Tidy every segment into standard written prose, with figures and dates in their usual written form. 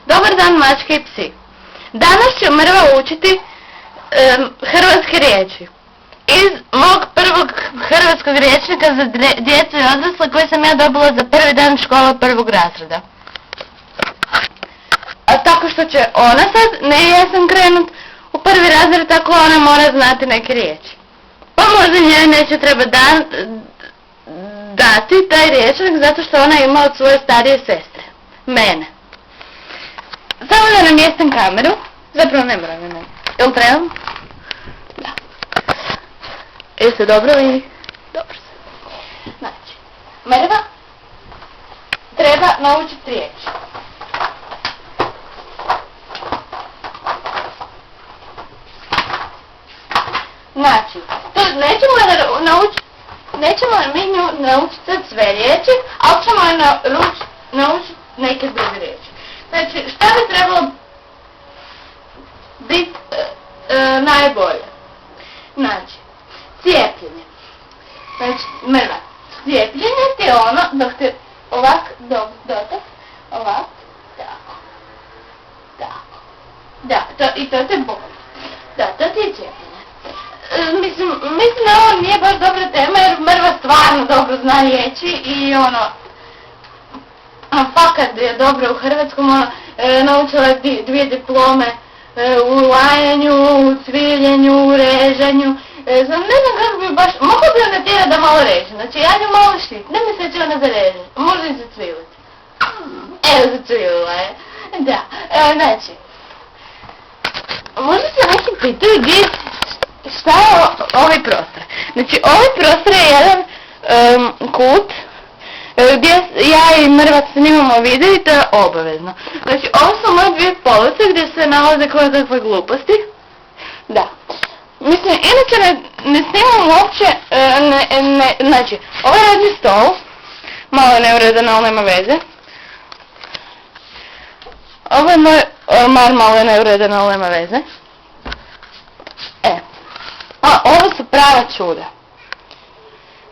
Dobar dan, mačke i psi. Danas ću Mrva učiti hrvatske riječi. Iz mog prvog hrvatskog rječnika za djecu i odrasle koji sam ja dobila za prvi dan škole prvog razreda. A tako što će ona sad, ne ja sam krenut u prvi razred, tako ona mora znati neke riječi. Pa možda njoj neće treba dati taj rječnik zato što ona ima od svoje starije sestre. Mene. Samo da namjestim kameru. Zapravo ne moram ne. Jel trebam? Da. Jel se dobro vidi? Dobro se. Znači, Mrva treba naučiti riječ. Znači, to nećemo mi nju naučiti sad sve riječi, ali ćemo naučiti neke druge riječi. Znači, šta bi trebalo biti najbolje? Znači, cijepljenje. Znači, Mrva, cijepljenje ti je ono dok te ovak dotak, ovak, tako, tako, da, i to te boli. Da, to ti je cijepljenje. Mislim da ovo nije baš dobra tema jer Mrva stvarno dobro zna riječi i fakat je dobro u hrvatskom, naučila je 2 diplome u lajanju, u cviljenju, u režanju. Ne znam kako bi baš, mogu bi ona tjera da malo reže, znači ja nju malo štit, ne misle će ona zarežiti, može i zacviliti. Evo zacvilila je, da, znači, možda se neki pitaju šta je ovaj prostor. Znači ovaj prostor je jedan kut gdje ja i Mrva snimamo video i to je obavezno. Znači ovo su moje 2 police gdje se nalaze koje takve gluposti. Da. Mislim, inače ne snimam uopće, znači, ovo je radni stol, malo je neuredan, ali nema veze. Ovo je moj ormar, malo je neuredan, ali nema veze. Ovo su prava čuda.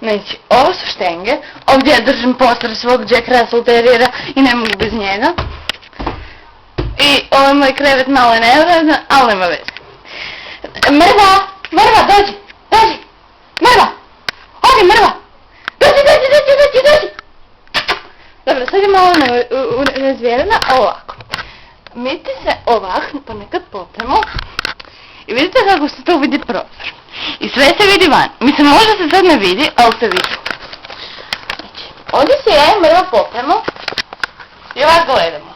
Znači, ovo su štenge, ovdje ja držim poster svog Jack Russell Terriera i ne mogu bez njega. I ovo je moj krevet, malo je neuredan, ali nema veze. Mrva, dođi! Mrva! Odi, Mrva! Dođi! Dobro, sad je malo razvjerena, ovako. Mi ti se ovako ponekad popnemo i vidite kako se tu vidi prozor. I sve se vidi van. Mislim, možda se sad ne vidi, ali se vidi. Znači, ovdje se ja i Mrva popnemo i ovako gledamo.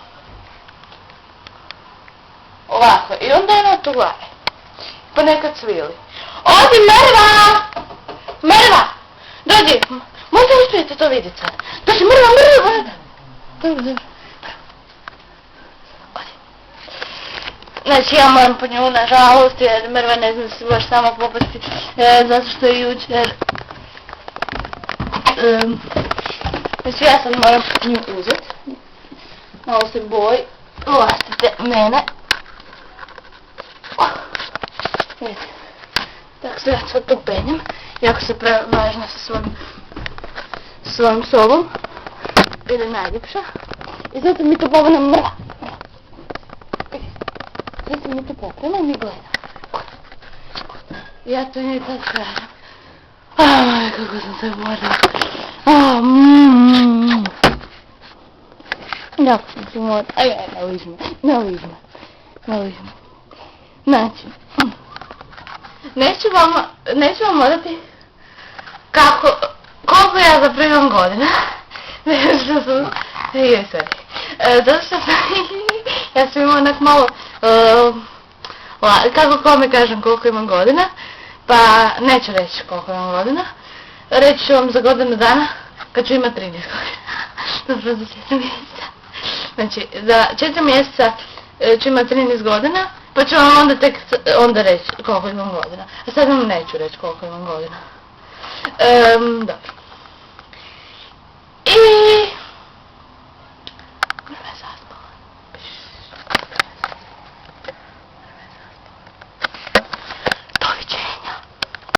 Ovako, i onda ona tu gleda. Ponekad svili. Odi, Mrva! Mrva! Dođi! Možda uspijete to vidjeti sad. Dođi, Mrva! Dobro. Znači ja moram po nju nažalost jer Mrva ne zna se baš sama popasti zato što je jučer znači ja sad moram nju uzeti, malo se boji, vlastite mene. Vidite, tako se ja sad tu penjem, jako se prevažna sa svojom sobom, ili najljepša. I zato mi to povrne Mrva. Sada mi to pokrema i mi gledam. Ja to njoj tad kažem. Aj, kako sam se umorila. Jako sam se umorila. Aj, ne liži me. Znači, neću vam odati koliko ja zapravo imam godina. Zato što sam, ja sam imala onak malo, kako kome kažem koliko imam godina, pa neću reći koliko imam godina, reći ću vam za godinu dana kad ću imati 13 godina. Dobro, za 4 mjeseca. Znači, za 4 mjeseca ću imati 13 godina, pa ću vam onda tek onda reći koliko imam godina. A sad vam neću reći koliko imam godina. Dobro.